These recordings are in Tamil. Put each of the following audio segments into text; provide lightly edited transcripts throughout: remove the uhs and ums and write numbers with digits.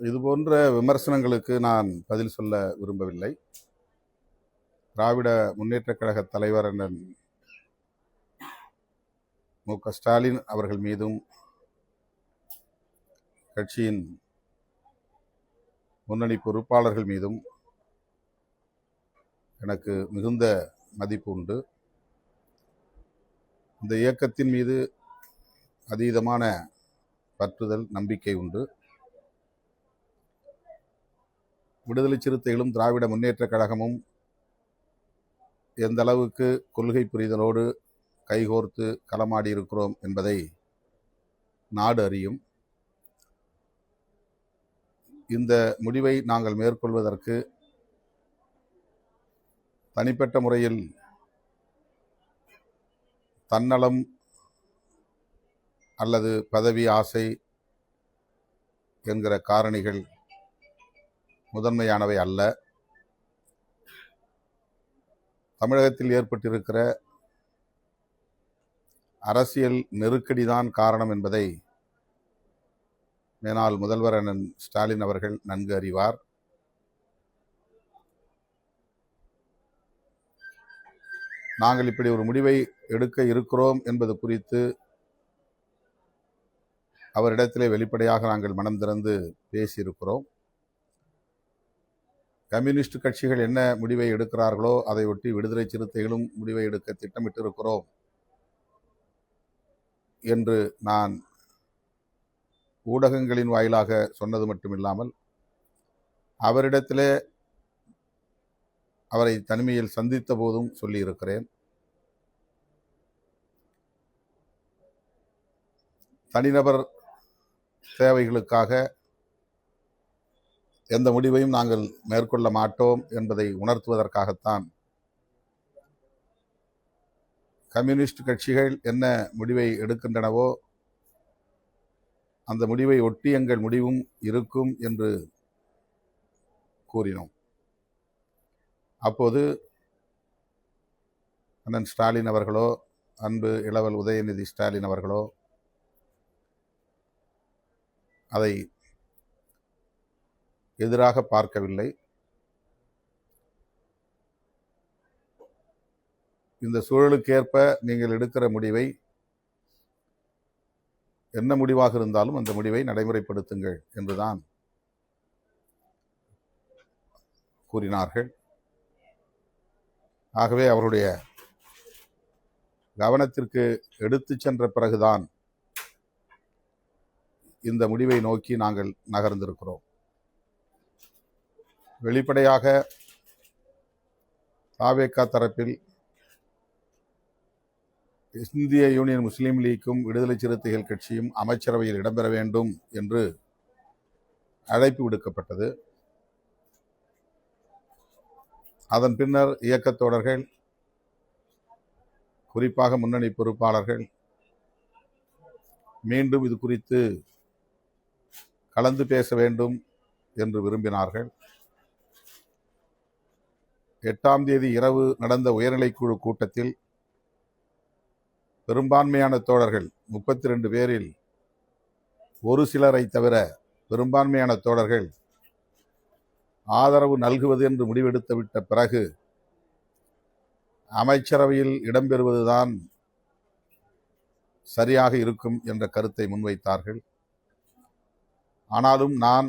இதுபோன்ற விமர்சனங்களுக்கு நான் பதில் சொல்ல விரும்பவில்லை. திராவிட முன்னேற்றக் கழக தலைவர் அண்ணன் மு.க. ஸ்டாலின் அவர்கள் மீதும் கட்சியின் முன்னணி பொறுப்பாளர்கள் மீதும் எனக்கு மிகுந்த மதிப்பு உண்டு. இந்த இயக்கத்தின் மீது அதீதமான பற்றுதல், நம்பிக்கை உண்டு. விடுதலை சிறுத்தைகளும் திராவிட முன்னேற்றக் கழகமும் எந்த அளவுக்கு கொள்கை புரிதலோடு கைகோர்த்து களமாடி இருக்கிறோம் என்பதை நாடு அறியும். இந்த முடிவை நாங்கள் மேற்கொள்வதற்கு தனிப்பட்ட முறையில் தன்னலம் அல்லது பதவி ஆசை என்கிற காரணிகள் முதன்மையானவை அல்ல. தமிழகத்தில் ஏற்பட்டிருக்கிற அரசியல் நெருக்கடிதான் காரணம் என்பதை மேனாள் முதல்வர் அண்ணன் ஸ்டாலின் அவர்கள் நன்கு அறிவார். நாங்கள் இப்படி ஒரு முடிவை எடுக்க இருக்கிறோம் என்பது குறித்து அவரிடத்திலே வெளிப்படையாக நாங்கள் மனம் திறந்து பேசியிருக்கிறோம். கம்யூனிஸ்ட் கட்சிகள் என்ன முடிவை எடுக்கிறார்களோ அதை ஒட்டி விடுதலை சிறுத்தைகளும் முடிவை எடுக்க திட்டமிட்டிருக்கிறோம் என்று நான் ஊடகங்களின் வாயிலாக சொன்னது மட்டுமில்லாமல் அவரிடத்திலே அவரை தனிமையில் சந்தித்த போதும் சொல்லியிருக்கிறேன். தனிநபர் தேவைகளுக்காக எந்த முடிவையும் நாங்கள் மேற்கொள்ள மாட்டோம் என்பதை உணர்த்துவதற்காகத்தான் கம்யூனிஸ்ட் கட்சிகள் என்ன முடிவை எடுக்கின்றனவோ அந்த முடிவை ஒட்டி எங்கள் முடிவும் இருக்கும் என்று கூறினோம். அப்போது அண்ணன் ஸ்டாலின் அவர்களோ, அன்பு இளவல் உதயநிதி ஸ்டாலின் அவர்களோ அதை எதிராக பார்க்கவில்லை. இந்த சூழலுக்கேற்ப நீங்கள் எடுக்கிற முடிவை, என்ன முடிவாக இருந்தாலும் அந்த முடிவை நடைமுறைப்படுத்துங்கள் என்றுதான் கூறினார்கள். ஆகவே அவருடைய கவனத்திற்கு எடுத்து சென்ற பிறகுதான் இந்த முடிவை நோக்கி நாங்கள் நகர்ந்திருக்கிறோம். வெளிப்படையாக தாவேகா தரப்பில் இந்திய யூனியன் முஸ்லீம் லீக்கும் விடுதலை சிறுத்தைகள் கட்சியும் அமைச்சரவையில் இடம்பெற வேண்டும் என்று அழைப்பு விடுக்கப்பட்டது. அதன் பின்னர் இயக்கத் தோழர்கள், குறிப்பாக முன்னணி பொறுப்பாளர்கள் மீண்டும் இது குறித்து கலந்து பேச வேண்டும் என்று விரும்பினார்கள். 8ஆம் தேதி இரவு நடந்த உயர்நிலைக்குழு கூட்டத்தில் பெரும்பான்மையான தோழர்கள் 32 பேரில் ஒரு சிலரை தவிர பெரும்பான்மையான தோழர்கள் ஆதரவு நல்குவது என்று முடிவெடுத்து விட்ட பிறகு அமைச்சரவையில் இடம்பெறுவதுதான் சரியாக இருக்கும் என்ற கருத்தை முன்வைத்தார்கள். ஆனாலும் நான்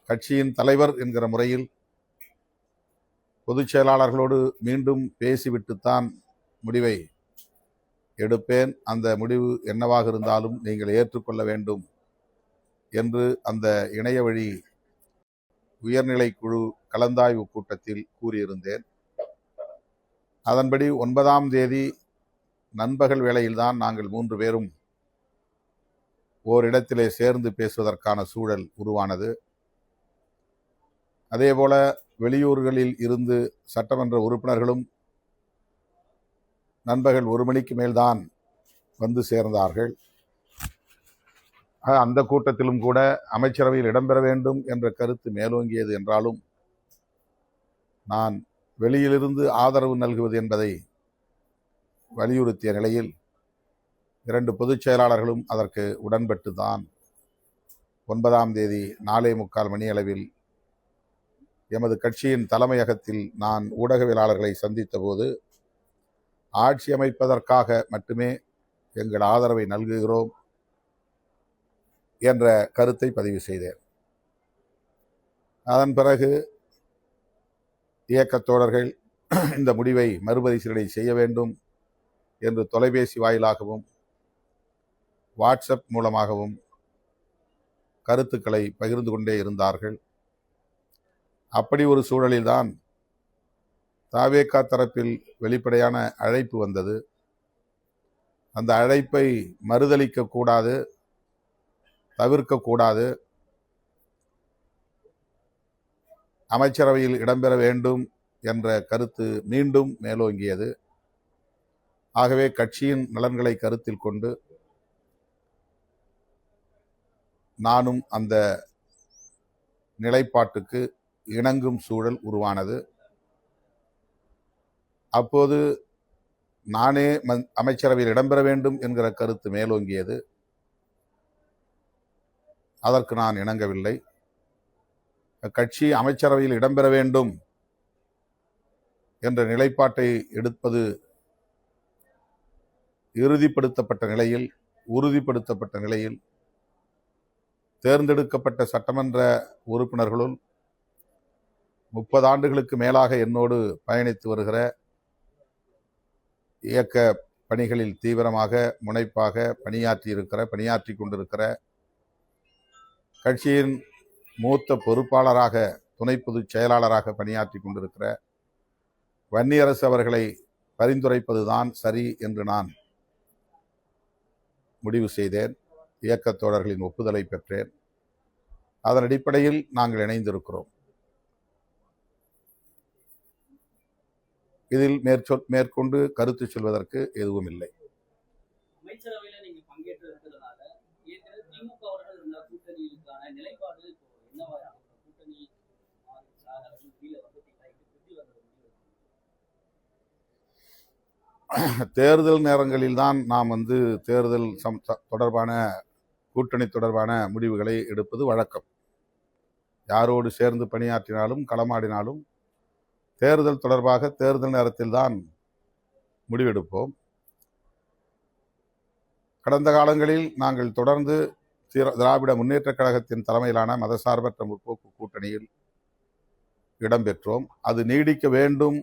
கட்சியின் தலைவர் என்கிற முறையில் பொதுச் செயலாளர்களோடு மீண்டும் பேசிவிட்டுத்தான் முடிவை எடுப்பேன். அந்த முடிவு என்னவாக இருந்தாலும் நீங்கள் ஏற்றுக்கொள்ள வேண்டும் என்று அந்த இணைய வழி உயர்நிலை குழு கலந்தாய்வு கூட்டத்தில் கூறியிருந்தேன். அதன்படி 9ஆம் தேதி நண்பகல் வேளையில்தான் நாங்கள் 3 பேரும் ஓரிடத்திலே சேர்ந்து பேசுவதற்கான சூழல் உருவானது. அதேபோல வெளியூர்களில் இருந்து சட்டமன்ற உறுப்பினர்களும் நண்பகல் 1 மணிக்கு மேல்தான் வந்து சேர்ந்தார்கள். அந்த கூட்டத்திலும் கூட அமைச்சரவையில் இடம்பெற வேண்டும் என்ற கருத்து மேலோங்கியது என்றாலும் நான் வெளியிலிருந்து ஆதரவு நல்குவது என்பதை வலியுறுத்திய நிலையில் 2 பொதுச் செயலாளர்களும் அதற்கு உடன்பட்டு தான் 9ஆம் தேதி 4:45 மணி அளவில் எமது கட்சியின் தலைமையகத்தில் நான் ஊடகவியலாளர்களை சந்தித்த போது, ஆட்சி அமைப்பதற்காக மட்டுமே எங்கள் ஆதரவை நல்குகிறோம் என்ற கருத்தை பதிவு செய்தேன். அதன் பிறகு இயக்கத் தோழர்கள் இந்த முடிவை மறுபரிசீலனை செய்ய வேண்டும் என்று தொலைபேசி வாயிலாகவும் வாட்ஸ்அப் மூலமாகவும் கருத்துக்களை பகிர்ந்து கொண்டே இருந்தார்கள். அப்படி ஒரு சூழலில்தான் தவேகா தரப்பில் வெளிப்படையான அழைப்பு வந்தது. அந்த அழைப்பை மறுதலிக்க கூடாது, தவிர்க்கக்கூடாது, அமைச்சரவையில் இடம்பெற வேண்டும் என்ற கருத்து மீண்டும் மேலோங்கியது. ஆகவே கட்சியின் நலன்களை கருத்தில் கொண்டு நானும் அந்த நிலைப்பாட்டுக்கு இணங்கும் சூழல் உருவானது. அப்போது நானே அமைச்சரவையில் இடம்பெற வேண்டும் என்கிற கருத்து மேலோங்கியது. அதற்கு நான் இணங்கவில்லை. கட்சி அமைச்சரவையில் இடம்பெற வேண்டும் என்ற நிலைப்பாட்டை எடுப்பது உறுதிப்படுத்தப்பட்ட நிலையில் தேர்ந்தெடுக்கப்பட்ட சட்டமன்ற உறுப்பினர்களுள் 30 ஆண்டுகளுக்கு மேலாக என்னோடு பயணித்து வருகிற, இயக்க பணிகளில் தீவிரமாக முனைப்பாக பணியாற்றி கொண்டிருக்கிற, கட்சியின் மூத்த பொறுப்பாளராக, துணை பொதுச் செயலாளராக பணியாற்றி கொண்டிருக்கிற வன்னியரசு அவர்களை பரிந்துரைப்பதுதான் சரி என்று நான் முடிவு செய்தேன். இயக்கத் தோழர்களின் ஒப்புதலை பெற்றேன். அதன் அடிப்படையில் நாங்கள் இணைந்திருக்கிறோம். இதில் மேற்கொண்டு கருத்து சொல்வதற்கு எதுவும் இல்லை. தேர்தல் நேரங்களில் தான் நாம் தேர்தல் தொடர்பான கூட்டணி தொடர்பான முடிவுகளை எடுப்பது வழக்கம். யாரோடு சேர்ந்து பணியாற்றினாலும் களமாடினாலும் தேர்தல் தொடர்பாக தேர்தல் நேரத்தில் தான் முடிவெடுப்போம். கடந்த காலங்களில் நாங்கள் தொடர்ந்து திராவிட முன்னேற்றக் கழகத்தின் தலைமையிலான மதசார்பற்ற முற்போக்கு கூட்டணியில் இடம்பெற்றோம். அது நீடிக்க வேண்டும்,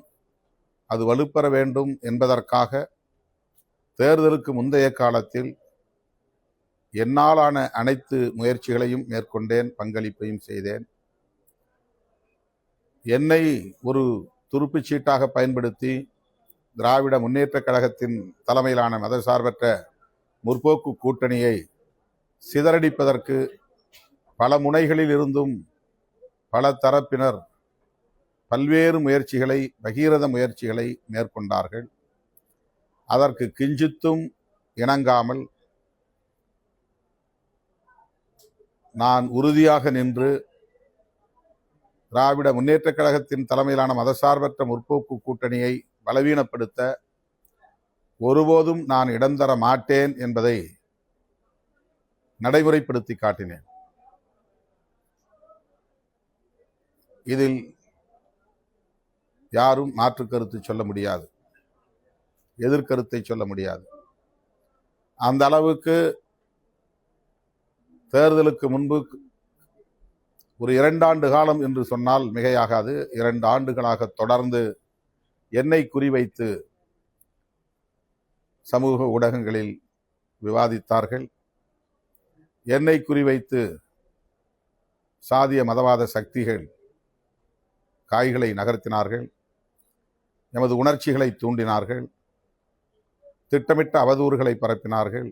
அது வலுப்பெற வேண்டும் என்பதற்காக தேர்தலுக்கு முந்தைய காலத்தில் என்னாலான அனைத்து முயற்சிகளையும் மேற்கொண்டேன், பங்களிப்பையும் செய்தேன். என்னை ஒரு துருப்புச் சீட்டாக பயன்படுத்தி திராவிட முன்னேற்றக் கழகத்தின் தலைமையிலான மதசார்பற்ற முற்போக்கு கூட்டணியை சிதறடிப்பதற்கு பல முனைகளில் இருந்தும் பல தரப்பினர் பல்வேறு முயற்சிகளை, பகீரத முயற்சிகளை மேற்கொண்டார்கள். அதற்கு கிஞ்சித்தும் இணங்காமல் நான் உறுதியாக நின்று திராவிட முன்னேற்றக் கழகத்தின் தலைமையிலான மதசார்பற்ற முற்போக்கு கூட்டணியை பலவீனப்படுத்த ஒருபோதும் நான் இடம் தர மாட்டேன் என்பதை நடைமுறைப்படுத்தி காட்டினேன். இதில் யாரும் மாற்று கருத்து சொல்ல முடியாது, எதிர்கருத்தை சொல்ல முடியாது. அந்த அளவுக்கு தேர்தலுக்கு முன்பு ஒரு 2 ஆண்டு காலம் என்று சொன்னால் மிகையாகாது, 2 ஆண்டுகளாக தொடர்ந்து என்னை குறிவைத்து சமூக ஊடகங்களில் விவாதித்தார்கள். என்னை குறிவைத்து சாதிய மதவாத சக்திகள் காய்களை நகர்த்தினார்கள், எமது உணர்ச்சிகளை தூண்டினார்கள், திட்டமிட்ட அவதூறுகளை பரப்பினார்கள்,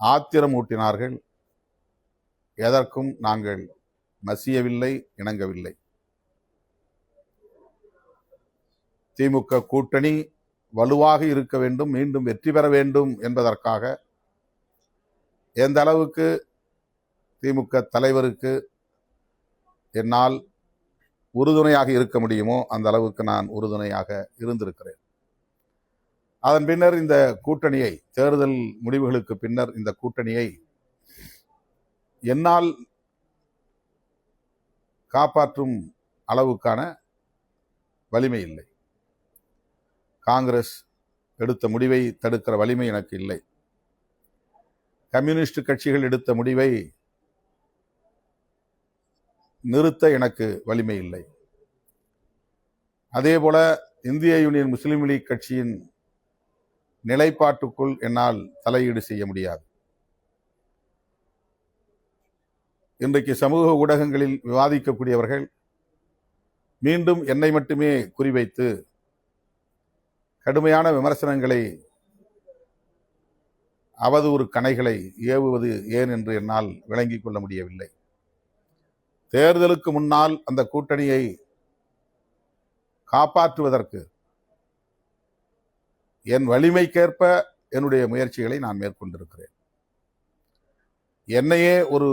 ஆத்திரம் ஊட்டினார்கள். எதற்கும் நாங்கள் மசியவில்லை, இணங்கவில்லை. திமுக கூட்டணி வலுவாக இருக்க வேண்டும், மீண்டும் வெற்றி பெற வேண்டும் என்பதற்காக எந்த அளவுக்கு திமுக தலைவருக்கு என்னால் உறுதுணையாக இருக்க முடியுமோ அந்த அளவுக்கு நான் உறுதுணையாக இருந்திருக்கிறேன். அதன் பின்னர் இந்த கூட்டணியை, தேர்தல் முடிவுகளுக்கு பின்னர் இந்த கூட்டணியை என்னால் காப்பாற்றும் அளவுக்கான வலிமை இல்லை. காங்கிரஸ் எடுத்த முடிவை தடுக்கிற வலிமை எனக்கு இல்லை. கம்யூனிஸ்ட் கட்சிகள் எடுத்த முடிவை நிறுத்த எனக்கு வலிமை இல்லை. அதேபோல இந்திய யூனியன் முஸ்லீம் லீக் கட்சியின் நிலைப்பாட்டுக்குள் என்னால் தலையீடு செய்ய முடியாது. இன்றைக்கு சமூக ஊடகங்களில் விவாதிக்கக்கூடியவர்கள் மீண்டும் என்னை மட்டுமே குறிவைத்து கடுமையான விமர்சனங்களை, அவதூறு கணைகளை ஏவுவது ஏன் என்று என்னால் விளங்கிக் கொள்ள முடியவில்லை. தேர்தலுக்கு முன்னால் அந்த கூட்டணியை காப்பாற்றுவதற்கு என் வலிமைக்கேற்ப என்னுடைய முயற்சிகளை நான் மேற்கொண்டிருக்கிறேன். என்னையே ஒரு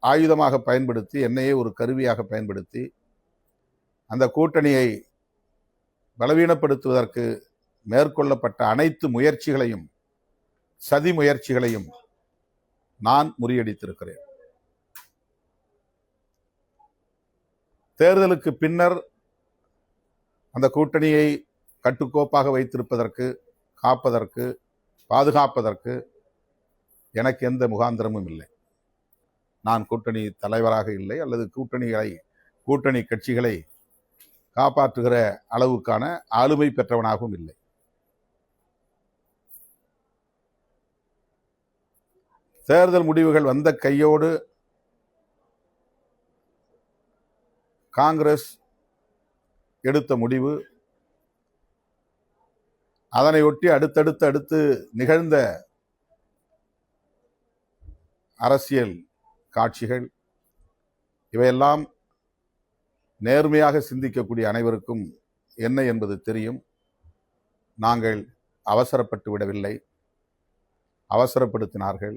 ஆயுதமாக பயன்படுத்தி, என்னையே ஒரு கருவியாக பயன்படுத்தி அந்த கூட்டணியை பலவீனப்படுத்துவதற்கு மேற்கொள்ளப்பட்ட அனைத்து முயற்சிகளையும், சதி முயற்சிகளையும் நான் முறியடித்திருக்கிறேன். தேர்தலுக்கு பின்னர் அந்த கூட்டணியை கட்டுக்கோப்பாக வைத்திருப்பதற்கு, காப்பதற்கு, பாதுகாப்பதற்கு எனக்கு எந்த முகாந்திரமும் இல்லை. நான் கூட்டணி தலைவராக இல்லை, அல்லது கூட்டணி கட்சிகளை காப்பாற்றுகிற அளவுக்கான ஆளுமை பெற்றவனாகவும் இல்லை. தேர்தல் முடிவுகள் வந்த கையோடு காங்கிரஸ் எடுத்த முடிவு, அதனை ஒட்டி அடுத்து நிகழ்ந்த அரசியல் காட்சிகள், இவையெல்லாம் நேர்மையாக சிந்திக்கக்கூடிய அனைவருக்கும் என்ன என்பது தெரியும். நாங்கள் அவசரப்பட்டு விடவில்லை, அவசரப்படுத்தினார்கள்.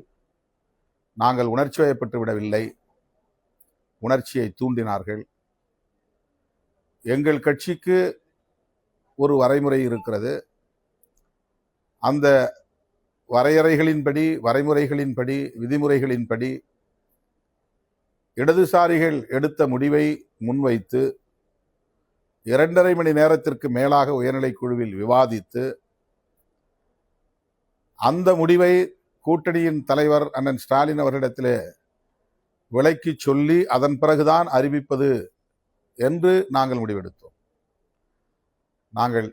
நாங்கள் உணர்ச்சி வயப்பட்டு விடவில்லை, உணர்ச்சியை தூண்டினார்கள். எங்கள் கட்சிக்கு ஒரு வரைமுறை இருக்கிறது. அந்த வரைமுறைகளின்படி, விதிமுறைகளின்படி இடதுசாரிகள் எடுத்த முடிவை முன்வைத்து 2.5 மணி நேரத்திற்கு மேலாக உயர்நிலைக் குழுவில் விவாதித்து, அந்த முடிவை கூட்டணியின் தலைவர் அண்ணன் ஸ்டாலின் அவர்களிடத்திலே விளக்கி சொல்லி அதன் பிறகுதான் அறிவிப்பது என்று நாங்கள் முடிவெடுத்தோம். நாங்கள்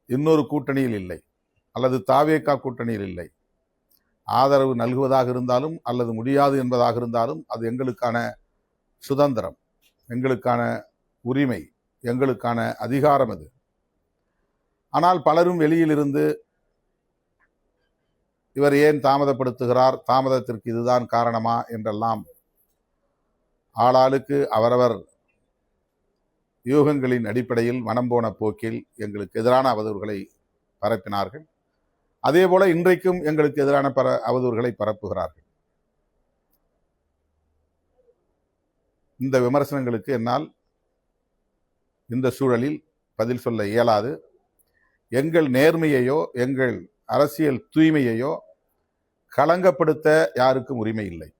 இன்னொரு கூட்டணியில் இல்லை, அல்லது தாவேகா கூட்டணியில் இல்லை. ஆதரவு நல்குவதாக இருந்தாலும் அல்லது முடியாது என்பதாக இருந்தாலும் அது எங்களுக்கான சுதந்திரம், எங்களுக்கான உரிமை, எங்களுக்கான அதிகாரம் அது. ஆனால் பலரும் வெளியிலிருந்து இவர் ஏன் தாமதப்படுத்துகிறார், தாமதத்திற்கு இதுதான் காரணமா என்றெல்லாம் ஆளாளுக்கு அவரவர் யூகங்களின் அடிப்படையில் மனம் போன போக்கில் எங்களுக்கு எதிரான அவதூறுகளை பரப்பினார்கள். அதே போல இன்றைக்கும் எங்களுக்கு எதிரான அவதூறுகளை பரப்புகிறார்கள். இந்த விமர்சனங்களுக்கு என்னால் இந்த சூழலில் பதில் சொல்ல இயலாது. எங்கள் நேர்மையையோ எங்கள் அரசியல் தூய்மையையோ களங்கப்படுத்த யாருக்கும் உரிமை இல்லை.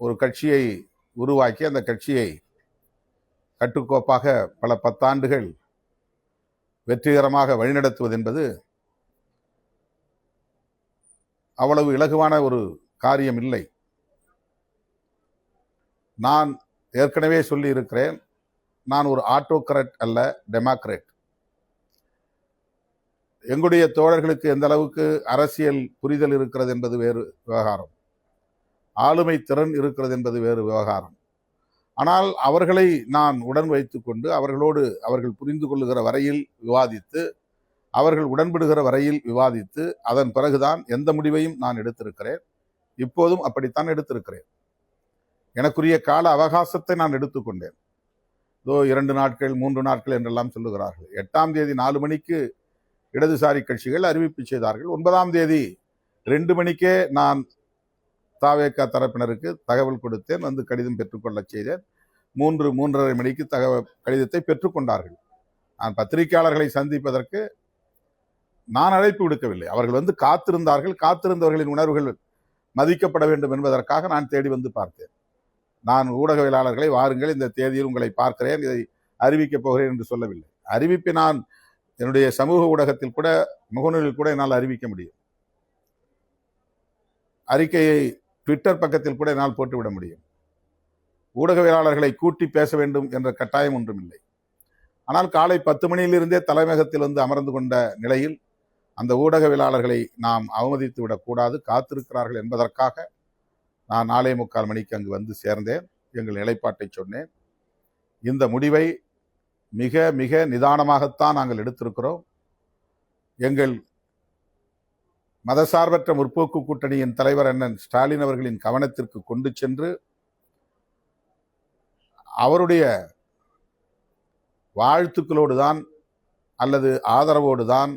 ஒரு கட்சியை உருவாக்கி அந்த கட்சியை கட்டுக்கோப்பாக பல 10 ஆண்டுகள் வெற்றிகரமாக வழிநடத்துவது என்பது அவ்வளவு இலகுவான ஒரு காரியம் இல்லை. நான் ஏற்கனவே சொல்லி இருக்கிறேன், நான் ஒரு ஆட்டோகிராட் அல்ல, டெமோக்ராட். எங்களுடைய தோழர்களுக்கு எந்த அளவுக்கு அரசியல் புரிதல் இருக்கிறது என்பது வேறு விவகாரம், ஆளுமை திறன் இருக்கிறது என்பது வேறு விவகாரம். ஆனால் அவர்களை நான் உடன் வைத்துக் கொண்டு அவர்கள் புரிந்து கொள்ளுகிற வரையில் விவாதித்து, அவர்கள் உடன்படுகிற வரையில் விவாதித்து, அதன் பிறகுதான் எந்த முடிவையும் நான் எடுத்திருக்கிறேன். இப்போதும் அப்படித்தான் எடுத்திருக்கிறேன். எனக்குரிய கால அவகாசத்தை நான் எடுத்துக்கொண்டேன். 2 நாட்கள் 3 நாட்கள் என்றெல்லாம் சொல்லுகிறார்கள். 8ஆம் தேதி 4 மணிக்கு இடதுசாரி கட்சிகள் அறிவிப்பு செய்தார்கள். 9ஆம் தேதி 2 மணிக்கே நான் தாவேகா தரப்பினருக்கு தகவல் கொடுத்தேன், வந்து கடிதம் பெற்றுக்கொள்ள செய்தேன். 3:30 மணிக்கு கடிதத்தை பெற்றுக்கொண்டார்கள். நான் பத்திரிகையாளர்களை சந்திப்பதற்கு நான் அழைப்பு விடுக்கவில்லை. அவர்கள் வந்து காத்திருந்தார்கள். காத்திருந்தவர்களின் உணர்வுகள் மதிக்கப்பட வேண்டும் என்பதற்காக நான் தேடி வந்து பார்த்தேன். நான் ஊடகவியலாளர்களை வாருங்கள், இந்த தேதியில் உங்களை பார்க்கிறேன், இதை அறிவிக்கப் போகிறேன் என்று சொல்லவில்லை. அறிவிப்பை நான் என்னுடைய சமூக ஊடகத்தில் கூட, முகநூலில் கூட என்னால் அறிவிக்க முடியும். அறிக்கையை ட்விட்டர் பக்கத்தில் கூட என்னால் போட்டுவிட முடியும். ஊடகவியலாளர்களை கூட்டி பேச வேண்டும் என்ற கட்டாயம் ஒன்றும் இல்லை. ஆனால் காலை 10 மணியிலிருந்தே தலைமையகத்தில் வந்து அமர்ந்து கொண்ட நிலையில் அந்த ஊடகவியலாளர்களை நாம் அவமதித்து விடக்கூடாது, காத்திருக்கிறார்கள் என்பதற்காக நான் 4:45 மணிக்கு அங்கு வந்து சேர்ந்தேன். எங்கள் நிலைப்பாட்டை சொன்னேன். இந்த முடிவை மிக மிக நிதானமாகத்தான் நாங்கள் எடுத்திருக்கிறோம். எங்கள் மதசார்பற்ற முற்போக்கு கூட்டணியின் தலைவர் அண்ணன் ஸ்டாலின் அவர்களின் கவனத்திற்கு கொண்டு சென்று அவருடைய வாழ்த்துக்களோடு தான் அல்லது ஆதரவோடு தான்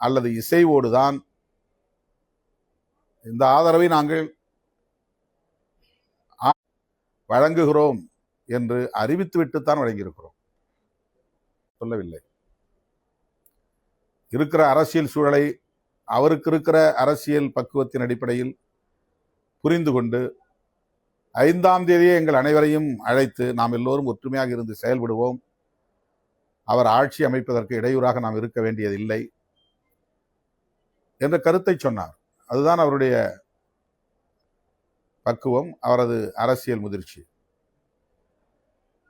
அல்லது இசைவோடு தான் இந்த ஆதரவை நாங்கள் வழங்குகிறோம் என்று அறிவித்துவிட்டுத்தான் வழங்கியிருக்கிறோம், சொல்லவில்லை. இருக்கிற அரசியல் சூழலை அவருக்கு இருக்கிற அரசியல் பக்குவத்தின் அடிப்படையில் புரிந்து கொண்டு 5ஆம் தேதியே எங்கள் அனைவரையும் அழைத்து நாம் எல்லோரும் ஒற்றுமையாக இருந்து செயல்படுவோம், அவர் ஆட்சி அமைப்பதற்கு இடையூறாக நாம் இருக்க வேண்டியதில்லை என்ற கருத்தை சொன்னார். அதுதான் அவருடைய பக்குவம், அவரது அரசியல் முதிர்ச்சி.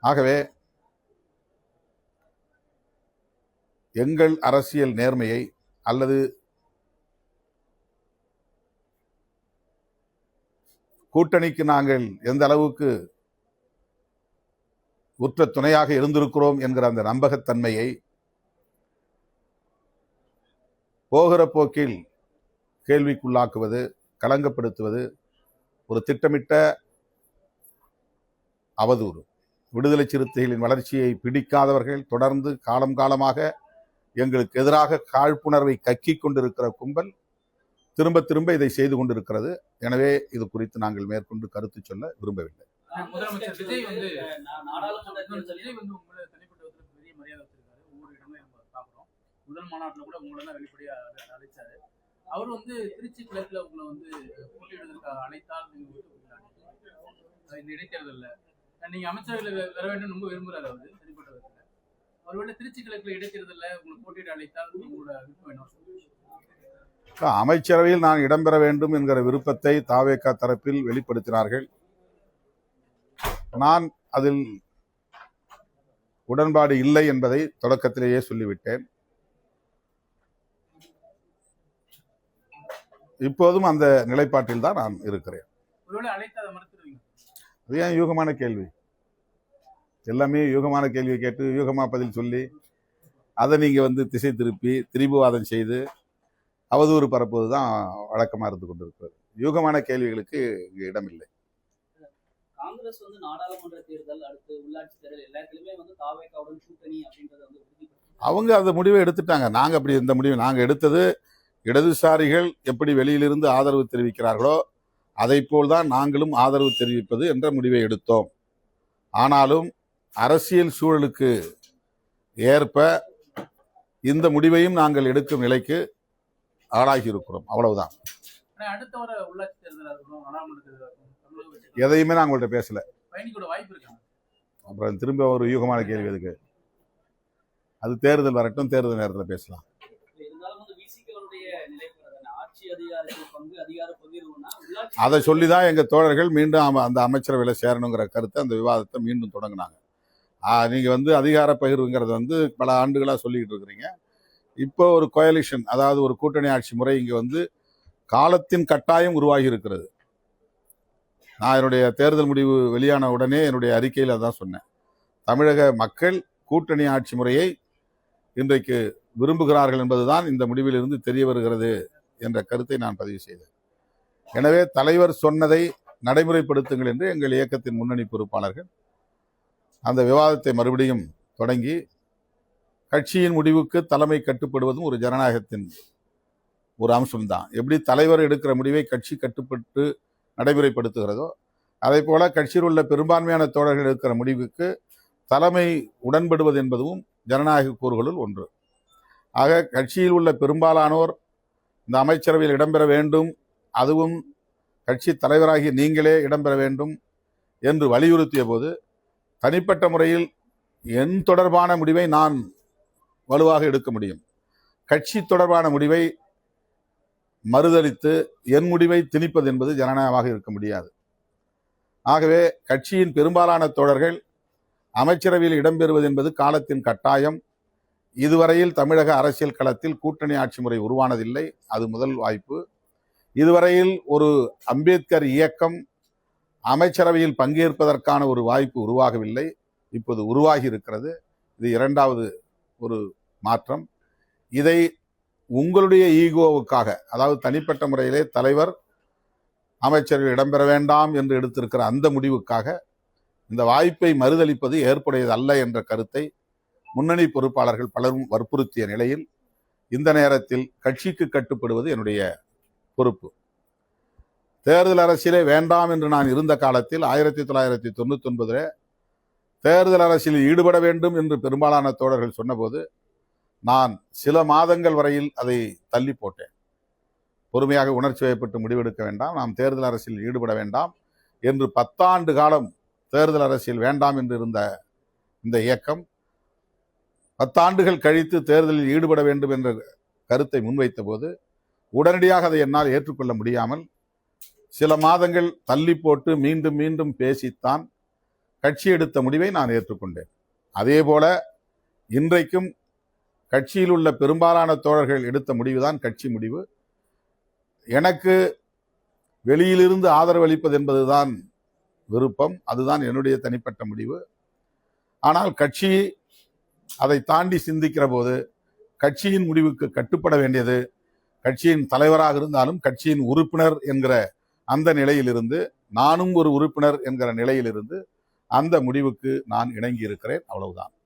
ஆகவே எங்கள் அரசியல் நேர்மையை அல்லது கூட்டணிக்கு நாங்கள் எந்த அளவுக்கு உற்ற துணையாக இருந்திருக்கிறோம் என்கிற அந்த நம்பகத்தன்மையை போகிற போக்கில் கேள்விக்குள்ளாக்குவது, களங்கப்படுத்துவது ஒரு திட்டமிட்ட அவதூறு. விடுதலை சிறுத்தைகளின் வளர்ச்சியை பிடிக்காதவர்கள் தொடர்ந்து காலம் காலமாக எங்களுக்கு எதிராக காழ்ப்புணர்வை கக்கிக் கொண்டிருக்கிற கும்பல் திரும்ப திரும்ப இதை செய்து கொண்டிருக்கிறது. எனவே இது குறித்து நாங்கள் மேற்கொண்டு கருத்து சொல்ல விரும்பவில்லை. முதலமைச்சர் விஜய் வந்து உங்களை தனிப்பட்ட பெரிய மரியாதை வச்சிருக்காரு. ஒவ்வொரு இடமே நம்ம பார்க்குறோம். முதல் மாநாட்டில் கூட உங்களை தான் வெளிப்படையா அழைச்சாரு. அவர் வந்து திருச்சி கிழக்குல உங்களை வந்து போட்டியிடுவதற்காக அழைத்தால் இந்த இடைத்தேர்தலில் நீங்க அமைச்சரவையில் வர வேண்டும் ரொம்ப விரும்புகிறார். அவர் தனிப்பட்ட விதத்தில் ஒருவேளை திருச்சி கிழக்குல இடைத்தேர்தலில் உங்களை போட்டியிட அழைத்தால் உங்களோட விருப்பம் என்ன? அமைச்சரவையில் நான் இடம்பெற வேண்டும் என்கிற விருப்பத்தை தாவேகா தரப்பில் வெளிப்படுத்தினார்கள். நான் அதில் உடன்பாடு இல்லை என்பதை தொடக்கத்திலேயே சொல்லிவிட்டேன். இப்போதும் அந்த நிலைப்பாட்டில் தான் நான் இருக்கிறேன். அது ஏன் யூகமான கேள்வி? எல்லாமே யூகமான கேள்வியை கேட்டு யூகமா பதில் சொல்லி அதை நீங்க வந்து திசை திருப்பி திரிபுவாதம் செய்து அவதூறு பரப்புவது தான் வழக்கமாக இருந்து கொண்டிருக்கிறது. யூகமான கேள்விகளுக்கு இங்கு இடமில்லை. காங்கிரஸ் வந்து நாடாளுமன்ற தேர்தல், அடுத்து உள்ளாட்சி தேர்தல் எல்லாத்துலயுமே வந்து தாவேகாவுடன் கூட்டணி அப்படின்றத வந்து அவங்க அந்த முடிவை எடுத்துட்டாங்க. நாங்க அப்படி இந்த முடிவை நாங்க எடுத்தது, இடதுசாரிகள் எப்படி வெளியிலிருந்து ஆதரவு தெரிவிக்கிறார்களோ அதை போல்தான் நாங்களும் ஆதரவு தெரிவிப்பது என்ற முடிவை எடுத்தோம். ஆனாலும் அரசியல் சூழலுக்கு ஏற்ப இந்த முடிவையும் நாங்கள் எடுக்கும் நிலைக்கு ஆளாகி இருக்கிறோம், அவ்வளவுதான். எதையுமே நான் உங்கள்கிட்ட பேசல. அப்புறம் திரும்ப ஒரு யூகமான கேள்வி எதுக்கு? அது தேர்தல் வரட்டும், தேர்தல் நேரத்தில் பேசலாம். அதை சொல்லிதான் எங்க தோழர்கள் மீண்டும் அந்த அமைச்சரவையில் சேரணுங்கிற கருத்தை, அந்த விவாதத்தை மீண்டும் தொடங்கினாங்க. நீங்க வந்து அதிகார பகிர்வுங்கிறத வந்து பல ஆண்டுகளாக சொல்லிக்கிட்டு இருக்கிறீங்க. இப்போ ஒரு கோயலிஷன், அதாவது ஒரு கூட்டணி ஆட்சி முறை இங்கே வந்து காலத்தின் கட்டாயம் உருவாகி இருக்கிறது. நான் என்னுடைய தேர்தல் முடிவு வெளியான உடனே என்னுடைய அறிக்கையில் அதான் சொன்னேன். தமிழக மக்கள் கூட்டணி ஆட்சி முறையை இன்றைக்கு விரும்புகிறார்கள் என்பதுதான் இந்த முடிவிலிருந்து தெரிய வருகிறது என்ற கருத்தை நான் பதிவு செய்தேன். எனவே தலைவர் சொன்னதை நடைமுறைப்படுத்துங்கள் என்று எங்கள் இயக்கத்தின் முன்னணி பொறுப்பாளர்கள் அந்த விவாதத்தை மறுபடியும் தொடங்கி, கட்சியின் முடிவுக்கு தலைமை கட்டுப்படுவதும் ஒரு ஜனநாயகத்தின் ஒரு அம்சம்தான். எப்படி தலைவர் எடுக்கிற முடிவை கட்சி கட்டுப்பட்டு நடைமுறைப்படுத்துகிறதோ அதே போல கட்சியில் உள்ள பெரும்பான்மையான தோழர்கள் எடுக்கிற முடிவுக்கு தலைமை உடன்படுவது என்பதும் ஜனநாயக கூறுகளுள் ஒன்று. ஆக கட்சியில் உள்ள பெரும்பாலானோர் இந்த அமைச்சரவையில் இடம்பெற வேண்டும், அதுவும் கட்சி தலைவராகிய நீங்களே இடம்பெற வேண்டும் என்று வலியுறுத்திய போது தனிப்பட்ட முறையில் என் தொடர்பான முடிவை நான் வலுவாக எடுக்க முடியும். கட்சி தொடர்பான முடிவை மறுதலித்து என் முடிவை திணிப்பது என்பது ஜனநாயகமாக இருக்க முடியாது. ஆகவே கட்சியின் பெரும்பாலான தோழர்கள் அமைச்சரவையில் இடம்பெறுவது என்பது காலத்தின் கட்டாயம். இதுவரையில் தமிழக அரசியல் களத்தில் கூட்டணி ஆட்சி முறை உருவானதில்லை, அது முதல் வாய்ப்பு. இதுவரையில் ஒரு அம்பேத்கர் இயக்கம் அமைச்சரவையில் பங்கேற்பதற்கான ஒரு வாய்ப்பு உருவாகவில்லை, இப்போது உருவாகி இருக்கிறது. இது இரண்டாவது ஒரு மாற்றம். இதை உங்களுடைய ஈகோவுக்காக, அதாவது தனிப்பட்ட முறையிலே தலைவர் அமைச்சர்கள் இடம்பெற வேண்டாம் என்று எடுத்திருக்கிற அந்த முடிவுக்காக இந்த வாய்ப்பை மறுதளிப்பது ஏற்புடையது அல்ல என்ற கருத்தை முன்னணி பொறுப்பாளர்கள் பலரும் வற்புறுத்திய நிலையில் இந்த நேரத்தில் கட்சிக்கு கட்டுப்படுவது என்னுடைய பொறுப்பு. தேர்தல் அரசியலே வேண்டாம் என்று நான் இருந்த காலத்தில் 1999 தேர்தல் அரசியலில் ஈடுபட வேண்டும் என்று பெரும்பாலான தோழர்கள் சொன்னபோது நான் சில மாதங்கள் வரையில் அதை தள்ளி போட்டேன். பொறுமையாக உணர்ச்சி வயப்பட்டு முடிவெடுக்க வேண்டாம், நாம் தேர்தல் அரசியலில் ஈடுபட வேண்டாம் என்று 10 ஆண்டு காலம் தேர்தல் அரசியல் வேண்டாம் என்று இருந்த இந்த இயக்கம் 10 ஆண்டுகள் கழித்து தேர்தலில் ஈடுபட வேண்டும் என்ற கருத்தை முன்வைத்த போது உடனடியாக அதை என்னால் ஏற்றுக்கொள்ள முடியாமல் சில மாதங்கள் தள்ளி போட்டு மீண்டும் மீண்டும் பேசித்தான் கட்சி எடுத்த முடிவை நான் ஏற்றுக்கொண்டேன். அதே போல இன்றைக்கும் கட்சியில் உள்ள பெரும்பாலான தோழர்கள் எடுத்த முடிவுதான் கட்சி முடிவு. எனக்கு வெளியிலிருந்து ஆதரவு அளிப்பது என்பதுதான் விருப்பம், அதுதான் என்னுடைய தனிப்பட்ட முடிவு. ஆனால் கட்சி அதை தாண்டி சிந்திக்கிற போது கட்சியின் முடிவுக்கு கட்டுப்பட வேண்டியது கட்சியின் தலைவராக இருந்தாலும் கட்சியின் உறுப்பினர் என்கிற அந்த நிலையிலிருந்து, நானும் ஒரு உறுப்பினர் என்கிற நிலையிலிருந்து அந்த முடிவுக்கு நான் இணங்கி இருக்கிறேன், அவ்வளவுதான்.